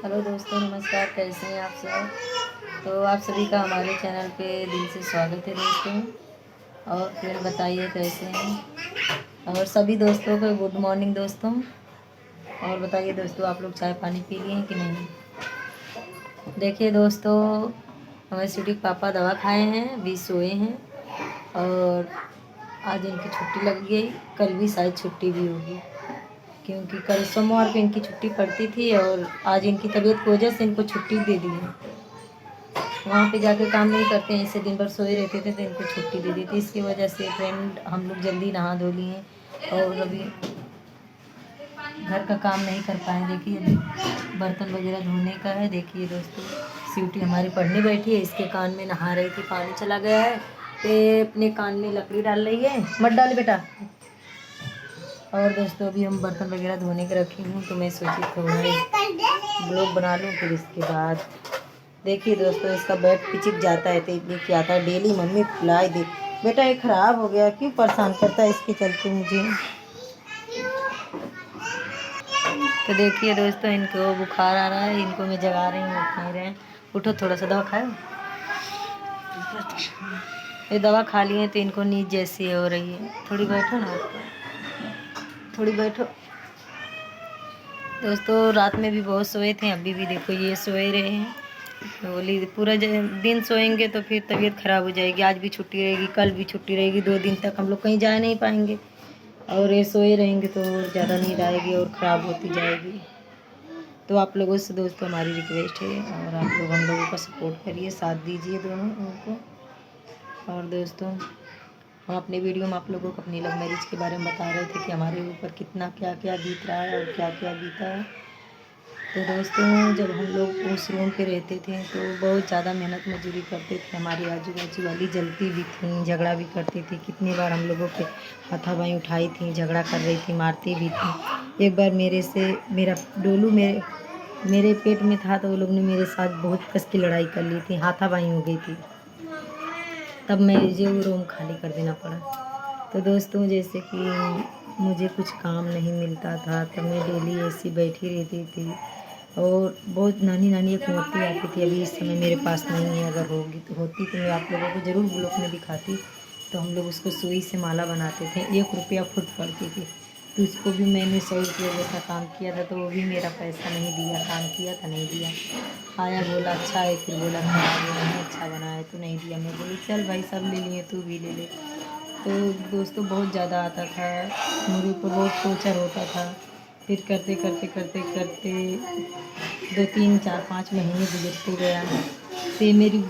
Hello दोस्तों, नमस्कार। कैसे हैं आप सब? तो आप सभी का हमारे चैनल पे दिल से स्वागत है दोस्तों। और फिर बताइए कैसे हैं, और सभी दोस्तों को गुड मॉर्निंग दोस्तों। और बताइए दोस्तों, आप लोग चाय पानी पी लिए हैं कि नहीं? देखिए दोस्तों, हमारे स्वीटी पापा दवा खाए हैं, अभी सोए हैं। और आज इनकी छुट्टी लग गई, कल भी शायद छुट्टी भी होगी, क्योंकि कल सोमवार को इनकी छुट्टी पड़ती थी और आज इनकी तबीयत की वजह से इनको छुट्टी दे दी है। वहाँ पे जाके काम नहीं करते हैं, इससे दिन भर सोए रहते थे तो इनको छुट्टी दे दी थी। इसकी वजह से फ्रेंड हम लोग जल्दी नहा धो लिए और अभी घर का काम नहीं कर पाए। देखिए अभी बर्तन वगैरह धोने का है। देखिए दोस्तों, स्वीटी हमारी पढ़ने बैठी है, इसके कान में नहा रही थी, पानी चला गया है तो अपने कान में लकड़ी डाल रही है। मत डाल बेटा। और दोस्तों अभी हम बर्तन वगैरह धोने के रखी हूँ, तो मैं सोची थोड़ा ब्लॉग बना लूँ। फिर इसके बाद देखिए दोस्तों, इसका बैग पिचिक जाता है तो ये क्या आता है, डेली मम्मी फुलाई दे बेटा, ये ख़राब हो गया, क्यों परेशान करता है इसके चलते मुझे। तो देखिए दोस्तों, इनको बुखार आ रहा है, इनको मैं जगा रही हूँ, उठ नहीं रहे हैं। उठो, थोड़ा सा दवा खाओ। ये दवा खा लिए तो इनको नींद जैसी हो रही है। थोड़ी बैठो ना, थोड़ी बैठो। दोस्तों रात में भी बहुत सोए थे, अभी भी देखो ये सोए रहे हैं। बोली पूरा दिन सोएंगे तो फिर तबीयत ख़राब हो जाएगी। आज भी छुट्टी रहेगी, कल भी छुट्टी रहेगी, 2 दिन तक हम लोग कहीं जा नहीं पाएंगे। और ये सोए रहेंगे तो ज़्यादा नींद आएगी और ख़राब होती जाएगी। तो आप लोगों से दोस्तों हमारी रिक्वेस्ट है, और आप लोग हम लोगों का सपोर्ट करिए, साथ दीजिए दोनों उनको। और दोस्तों हम अपने वीडियो में आप लोगों को अपनी लव मैरिज के बारे में बता रहे थे कि हमारे ऊपर कितना क्या क्या बीत रहा है और क्या क्या बीता है। तो दोस्तों जब हम लोग उस रूम पे रहते थे तो बहुत ज़्यादा मेहनत मजदूरी करते थे। हमारी आजू बाजू वाली जलती भी थी, झगड़ा भी करती थी। कितनी बार हम लोगों पे हाथापाई उठाई थी, झगड़ा कर रही थी, मारती भी थी। एक बार मेरा डोलू मेरे पेट में था तो वो लोग ने मेरे साथ बहुत कस की लड़ाई कर ली थी, हाथापाई हो गई थी। तब मुझे वो रूम खाली कर देना पड़ा। तो दोस्तों जैसे कि मुझे कुछ काम नहीं मिलता था, तब मैं डेली ऐसी बैठी रहती थी। और बहुत नानी नानी एक मूर्ति आती थी, अभी इस समय मेरे पास नहीं है, अगर होगी तो होती तो मैं आप लोगों को ज़रूर ब्लॉग में दिखाती। तो हम लोग उसको सुई से माला बनाते थे, 1 रुपया फुट पड़ती थी। तो उसको भी मैंने 100 रुपये जैसा काम किया था, तो वो भी मेरा पैसा नहीं दिया, काम किया था नहीं दिया। आया बोला अच्छा है, फिर बोला खराब है, नहीं अच्छा बना है तो नहीं दिया। मैं बोली चल भाई सब ले लिए, तू भी ले ले। तो दोस्तों बहुत ज़्यादा आता था, मेरे ऊपर बहुत टॉर्चर होता था। फिर करते करते करते करते 2 3 4 5 महीने गुजरते गया। फिर मेरी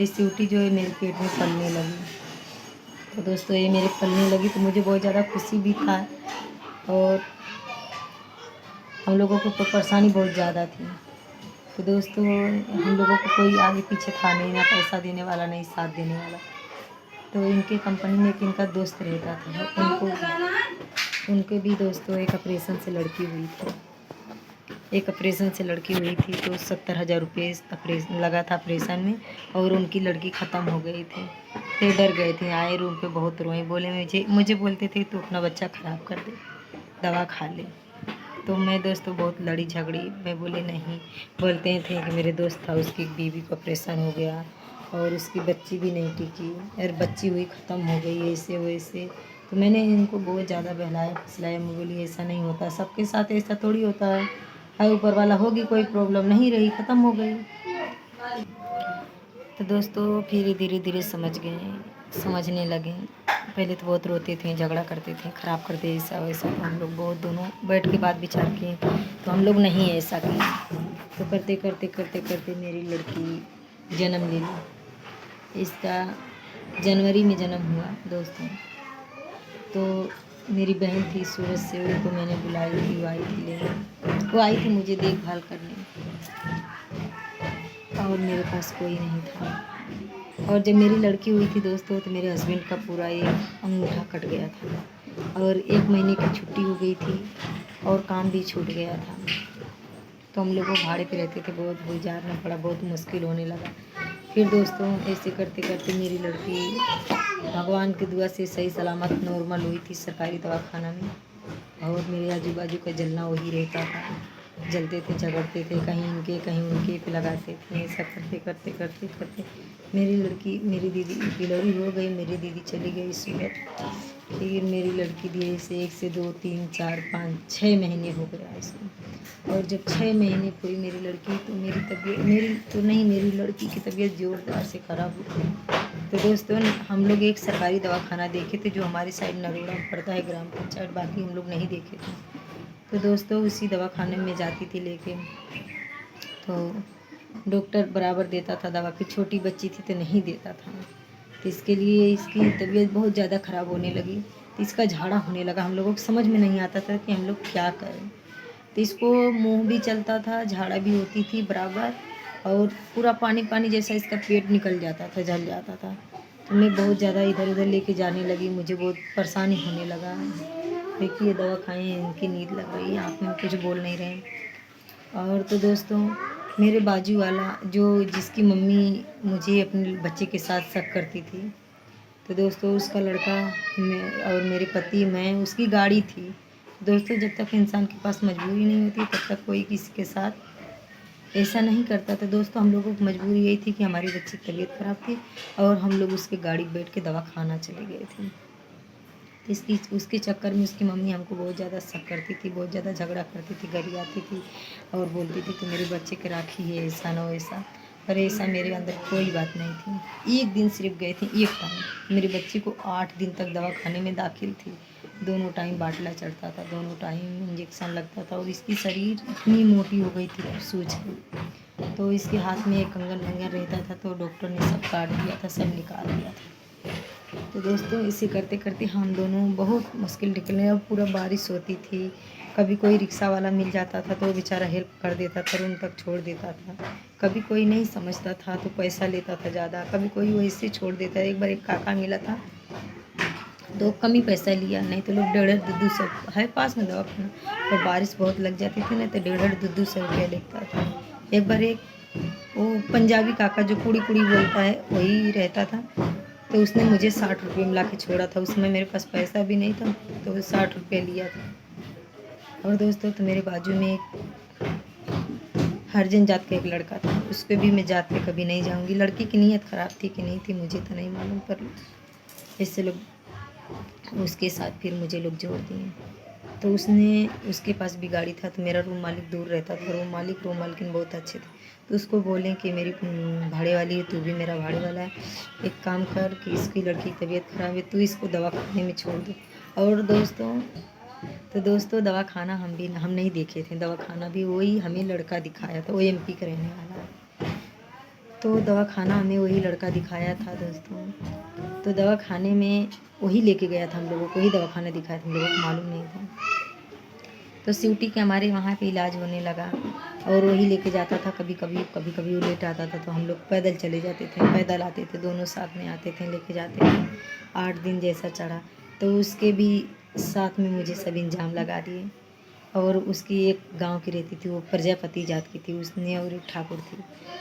स्वीटी जो है मेरे पेट में पलने लगी। तो दोस्तों ये मेरे पलने लगी तो मुझे बहुत ज़्यादा खुशी भी था, और हम लोगों को तो परेशानी बहुत ज़्यादा थी। तो दोस्तों हम लोगों को कोई आगे पीछे था नहीं, ना पैसा देने वाला, नहीं साथ देने वाला। तो इनके कंपनी में एक इनका दोस्त रहता था, उनके भी दोस्तों एक ऑपरेशन से लड़की हुई थी। तो 70,000 रुपये ऑपरेशन लगा था ऑपरेशन में, और उनकी लड़की ख़त्म हो गई थी। तो डर गए थे, आए रूम पे बहुत रोए, बोले मुझे बोलते थे तो अपना बच्चा ख़राब कर दे, दवा खा ले। तो मैं दोस्तों बहुत लड़ी झगड़ी, मैं बोले नहीं। बोलते थे कि मेरे दोस्त था, उसकी बीवी को ऑपरेशन हो गया और उसकी बच्ची भी नहीं टिकी, और बच्ची हुई ख़त्म हो गई, ऐसे वैसे। तो मैंने इनको बहुत ज़्यादा बहलाया फुसलाया। मैं बोली ऐसा नहीं होता, सबके साथ ऐसा थोड़ी होता है ऊपर वाला होगी, कोई प्रॉब्लम नहीं रही, ख़त्म हो गई। तो दोस्तों फिर धीरे धीरे समझने लगे। पहले तो बहुत रोते थे, झगड़ा करते थे, ख़राब करते ऐसा वैसा। तो हम लोग बहुत दोनों बैठ के बात विचार किए, तो हम लोग नहीं ऐसा किए। तो करते करते करते करते मेरी लड़की जन्म ले ली। इसका जनवरी में जन्म हुआ दोस्तों। तो मेरी बहन थी सूरत से, उनको मैंने बुलाई थी, वो आई थी लेने, वो आई थी मुझे देखभाल करने, और मेरे पास कोई नहीं था। और जब मेरी लड़की हुई थी दोस्तों, तो मेरे हस्बैंड का पूरा एक अंगूठा कट गया था, और 1 महीने की छुट्टी हो गई थी, और काम भी छूट गया था। तो हम लोग वो भाड़े पे रहते थे, बहुत गुजारना पड़ा, बहुत मुश्किल होने लगा। फिर दोस्तों ऐसे करते करते मेरी लड़की भगवान की दुआ से सही सलामत नॉर्मल हुई थी सरकारी दवाखाना में, और मेरे आजू बाजू का जलना वही रहता था। जलते थे, झगड़ते थे, कहीं इनके कहीं उनके पे लगाते थे। ऐसा करते करते करते करते मेरी दीदी डिलीवरी हो गई, मेरी दीदी चली गई सूरत। फिर मेरी लड़की धीरे से 1 से 2 3 4 5 6 महीने हो गया उसको। और जब 6 महीने हुई मेरी लड़की, तो मेरी लड़की की तबीयत ज़ोरदार से ख़राब हो गई। तो दोस्तों, हम लोग एक सरकारी दवाखाना देखे थे जो हमारी साइड नरोड़ा में पड़ता है, ग्राम पंचायत, बाकी हम लोग नहीं देखे थे। तो दोस्तों, उसी दवाखाने में जाती थी लेके, तो डॉक्टर बराबर देता था दवा की, छोटी बच्ची थी तो नहीं देता था। तो इसके लिए इसकी तबीयत बहुत ज़्यादा ख़राब होने लगी, तो इसका झाड़ा होने लगा। हम लोगों को समझ में नहीं आता था कि हम लोग क्या करें। तो इसको मुँह भी चलता था, झाड़ा भी होती थी बराबर, और पूरा पानी पानी जैसा इसका पेट निकल जाता था, जल जाता था। तो मैं बहुत ज़्यादा इधर उधर लेके जाने लगी, मुझे बहुत परेशानी होने लगा। देखिए दवा खाएँ, इनकी नींद लग रही है, आँख में कुछ बोल नहीं रहे। और तो दोस्तों, मेरे बाजू वाला जो जिसकी मम्मी मुझे अपने बच्चे के साथ शक करती थी, तो दोस्तों उसका लड़का मैं और मेरे पति, मैं, उसकी गाड़ी थी। दोस्तों, जब तक इंसान के पास मजबूरी नहीं होती तब तक कोई किसी के साथ ऐसा नहीं करता। तो दोस्तों, हम लोगों की मजबूरी यही थी कि हमारी बच्ची की तबीयत ख़राब थी और हम लोग उसके गाड़ी में बैठ के दवा खाना चले गए थे। तो उसके चक्कर में उसकी मम्मी हमको बहुत ज़्यादा शक करती थी, बहुत ज़्यादा झगड़ा करती थी, गरियाती थी और बोलती थी कि मेरे बच्चे की राखी है, ऐसा ना वैसा। पर ऐसा मेरे अंदर कोई बात नहीं थी। एक दिन सिर्फ गए थे, एक टाइम। मेरी बच्ची को 8 दिन तक दवाखाने में दाखिल थी, दोनों टाइम बाटला चढ़ता था, दोनों टाइम इंजेक्शन लगता था, और इसकी शरीर इतनी मोटी हो गई थी सूझ के। तो इसके हाथ में एक कंगन वंगन रहता था, तो डॉक्टर ने सब काट दिया था, सब निकाल दिया था। तो दोस्तों, इसे करते करते हम दोनों बहुत मुश्किल निकले। और पूरा बारिश होती थी, कभी कोई रिक्शा वाला मिल जाता था तो वो बेचारा हेल्प कर देता था, रूम तक छोड़ देता था। कभी कोई नहीं समझता था तो पैसा लेता था ज़्यादा, कभी कोई वैसे छोड़ देता। एक बार एक काका मिला था तो कम ही पैसा लिया, नहीं तो लोग 1.5 200 है पास में दवाखाना, और बारिश बहुत लग जाती थी ना तो 1.5 200 रुपया लेता था। एक बार एक वो पंजाबी काका जो कुड़ी कुड़ी बोलता है वही रहता था, तो उसने मुझे 60 रुपये में ला के छोड़ा था। उसमें मेरे पास पैसा भी नहीं था, तो वो 60 रुपये लिया था। और दोस्तों, तो मेरे बाजू में एक हरिजन जात का एक लड़का था, उस पर भी मैं जात पे कभी नहीं जाऊंगी। लड़की की नीयत ख़राब थी कि नहीं थी मुझे तो नहीं मालूम, पर ऐसे लोग उसके साथ फिर मुझे लोग जोड़ दिए। तो उसके पास भी गाड़ी था, तो मेरा रूम मालिक दूर रहता था। रूम मालकिन बहुत अच्छे थे, तो उसको बोलें कि मेरी भाड़े वाली है, तू भी मेरा भाड़े वाला है, एक काम कर कि इसकी लड़की की तबीयत ख़राब है, तू इसको दवा खाने में छोड़ दे। और दोस्तों दवा खाना हम नहीं देखे थे, दवा खाना भी वही हमें लड़का दिखाया था, वो एमपी का रहने वाला है। तो दवा खाना हमें वही लड़का दिखाया था दोस्तों। तो दवा खाने में वही लेके गया था, हम लोगों को ही दवा खाना दिखाया था, हम लोगों को मालूम नहीं था। तो सीयूटी के हमारे वहाँ पे इलाज होने लगा, और वही लेके जाता था। कभी कभी वो लेट आता था, तो हम लोग पैदल चले जाते थे, पैदल आते थे, दोनों साथ में आते थे, लेके जाते थे। 8 दिन जैसा चढ़ा, तो उसके भी साथ में मुझे सब इंजाम लगा दिए। और उसकी एक गांव की रहती थी, वो प्रजापति जात की थी, उसने, और एक ठाकुर थी।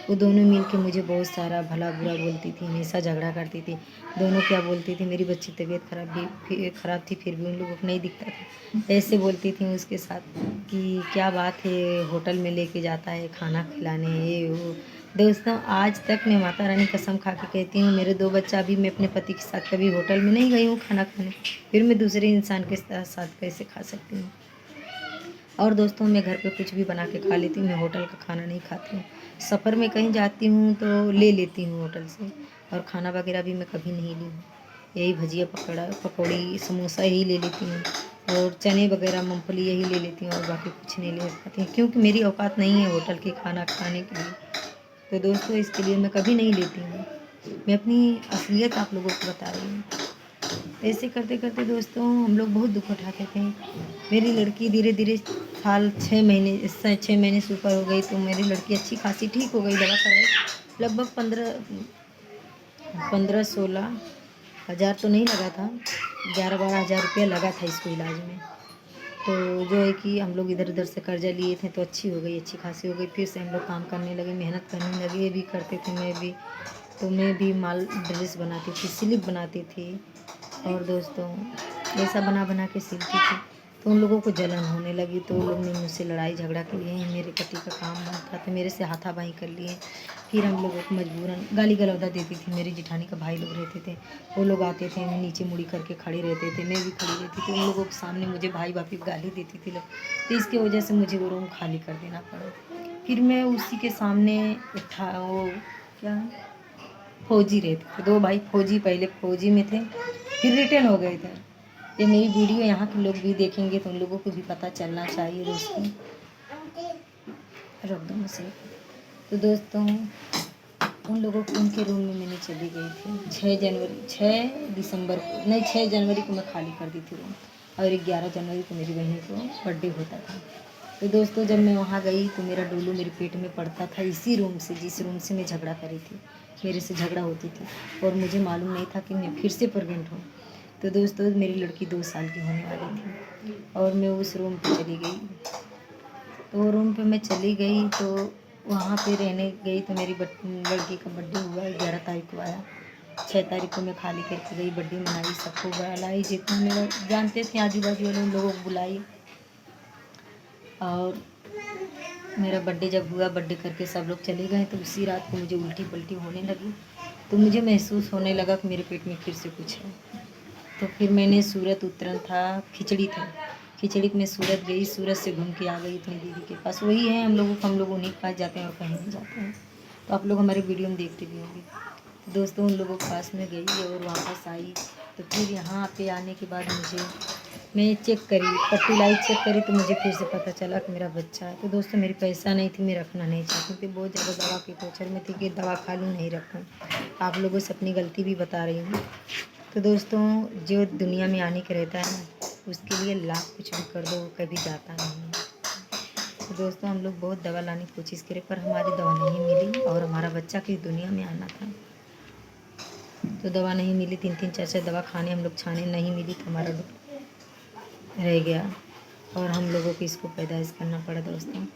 वो दोनों मिल के मुझे बहुत सारा भला बुरा बोलती थी, हमेशा झगड़ा करती थी। दोनों क्या बोलती थी, मेरी बच्ची तबीयत ख़राब थी फिर भी उन लोगों को नहीं दिखता था, ऐसे बोलती थी उसके साथ कि क्या बात है, होटल में लेके जाता है खाना खिलाने, ये वो। दोस्तों, आज तक मैं माता रानी कसम खा के कहती हूँ, मेरे 2 बच्चा भी, मैं अपने पति के साथ कभी होटल में नहीं गई हूँ खाना खाने, फिर मैं दूसरे इंसान के साथ कैसे खा सकती हूँ। और दोस्तों, मैं घर पे कुछ भी बना के खा लेती हूँ, मैं होटल का खाना नहीं खाती हूँ। सफ़र में कहीं जाती हूँ तो ले लेती हूँ होटल से, और खाना वगैरह भी मैं कभी नहीं ली हूँ। यही भजिया पकौड़ी समोसा यही ले लेती हूँ, और चने वगैरह मूँगफली यही ले लेती हूँ, और बाकी कुछ नहीं ले पाती हूँ, क्योंकि मेरी औकात नहीं है होटल के खाना खाने के लिए। तो दोस्तों, इसके लिए मैं कभी नहीं लेती हूँ, मैं अपनी असलियत आप लोगों को बता रही हूँ। ऐसे करते करते दोस्तों, हम लोग बहुत दुख उठाते थे। मेरी लड़की धीरे धीरे 6 महीने से ऊपर हो गई, तो मेरी लड़की अच्छी खासी ठीक हो गई, दवा कराई। लगभग 15-16 हज़ार तो नहीं लगा था, 11-12 हज़ार रुपया लगा था इसको इलाज में। तो जो है कि हम लोग इधर उधर से कर्जा लिए थे, तो अच्छी हो गई, अच्छी खासी हो गई। फिर से हम लोग काम करने लगे, मेहनत करने लगे, ये भी करते थे मैं भी। तो मैं भी माल ड्रेस बनाती थी, स्लिप बनाती थी, और दोस्तों ऐसा बना बना के सिलती थी। तो उन लोगों को जलन होने लगी, तो वो लोग ने मुझसे लड़ाई झगड़ा किए, मेरे पति का काम बंद था तो मेरे से हाथापाई कर लिए। फिर हम लोगों को मजबूरन गाली गलौदा देती थी। मेरी जिठानी का भाई लोग रहते थे, वो लोग आते थे, मैं नीचे मुड़ी करके खड़े रहते थे, मैं भी खड़ी रहती थी, उन लोगों के सामने मुझे भाई बापी गाली देती थी लोग, तो इसकी वजह से मुझे वो रूम खाली कर देना पड़ा। फिर मैं उसी के सामने वो क्या फौजी रहते थे, 2 भाई फौजी, पहले फौजी में थे फिर रिटर्न हो गए थे। ये मेरी वीडियो यहाँ के लोग भी देखेंगे तो उन लोगों को भी पता चलना चाहिए दोस्तों। रख दो मुझे। तो दोस्तों उन लोगों को उनके रूम में मैंने चली गई थी 6 दिसंबर को, नहीं 6 जनवरी को मैं खाली कर दी थी रूम, और 11 जनवरी को मेरी बहन को बर्थडे होता था। तो दोस्तों जब मैं वहाँ गई तो मेरा डोलू मेरे पेट में पड़ता था, इसी रूम से जिस रूम से मैं झगड़ा करी थी, मेरे से झगड़ा होती थी, और मुझे मालूम नहीं था कि मैं फिर से प्रेग्नेंट हूँ। तो दोस्तों मेरी लड़की 2 साल की होने वाली थी और मैं उस रूम पे चली गई। तो रूम पे मैं चली गई तो वहाँ पे रहने गई, तो मेरी लड़की का बर्थडे हुआ 11 तारीख को आया। 6 तारीख को मैं खाली करके गई, बर्थडे मनाई, सबको बुलाई, जितना मेरा जानते थे आजू बाजू वाले उन लोगों को बुलाई। और मेरा बर्थडे जब हुआ, बर्थडे करके सब लोग चले गए, तो उसी रात को मुझे उल्टी पल्टी होने लगी। तो मुझे महसूस होने लगा कि मेरे पेट में फिर से कुछ है। तो फिर मैंने सूरत उतरन था, खिचड़ी था, खिचड़ी में सूरत गई, सूरत से घूम के आ गई अपनी दीदी के पास। वही है हम लोग उन्हीं के पास जाते हैं और कहीं नहीं जाते हैं। तो आप लोग हमारे वीडियो में देखते भी होंगे। तो दोस्तों उन लोगों के पास में गई और वापस आई। तो फिर यहाँ पे आने के बाद मैं चेक करी, पट्टी लाई, चेक करी, तो मुझे फिर से पता चला कि मेरा बच्चा है। तो दोस्तों मेरी पैसा नहीं थी, मैं रखना नहीं चाहती थी, बहुत ज़्यादा दवा के टोर्चर में थी कि दवा खा लूँ नहीं रखूँ। आप लोगों से अपनी गलती भी बता रही हूँ। तो दोस्तों जो दुनिया में आने के रहता है ना, उसके लिए लाख कुछ भी कर दो, वो कभी जाता नहीं है। तो दोस्तों हम लोग बहुत दवा लाने की कोशिश करें, पर हमारी दवा नहीं मिली, और हमारा बच्चा की दुनिया में आना था तो दवा नहीं मिली। 3-3 4-4 दवा खाने हम लोग छाने, नहीं मिली तो हमारा रह गया, और हम लोगों को इसको पैदाइश करना पड़ा दोस्तों।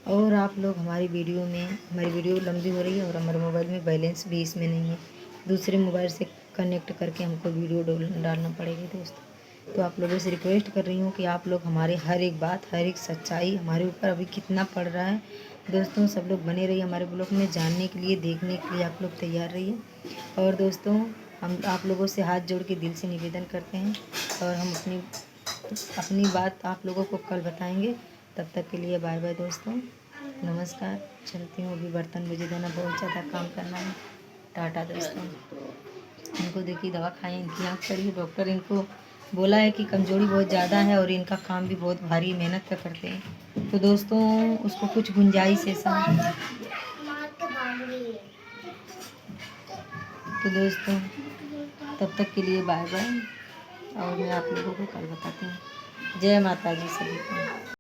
और आप लोग हमारी वीडियो लंबी हो रही है, और हमारे मोबाइल में बैलेंस भी इसमें नहीं है, दूसरे मोबाइल से कनेक्ट करके हमको वीडियो डालना पड़ेगी दोस्तों। तो आप लोगों से रिक्वेस्ट कर रही हूँ कि आप लोग हमारे हर एक बात, हर एक सच्चाई हमारे ऊपर अभी कितना पड़ रहा है दोस्तों, सब लोग बने रहिए हमारे ब्लॉग में, जानने के लिए, देखने के लिए आप लोग तैयार रहिए। और दोस्तों हम आप लोगों से हाथ जोड़ के दिल से निवेदन करते हैं, और हम अपनी बात आप लोगों को कल बताएंगे। तब तक के लिए बाय बाय दोस्तों, नमस्कार। चलती हूँ, अभी बर्तन मुझे देना, बहुत ज़्यादा काम करना है। टाटा दोस्तों। इनको देखिए दवा खाएं, इनकी आँख करिए, डॉक्टर इनको बोला है कि कमज़ोरी बहुत ज़्यादा है, और इनका काम भी बहुत भारी मेहनत का करते हैं। तो दोस्तों उसको कुछ गुंजाइश ऐसा। तो दोस्तों तब तक के लिए बाय बाय, और मैं आप लोगों को कल बताती हूँ। जय माता जी सभी को।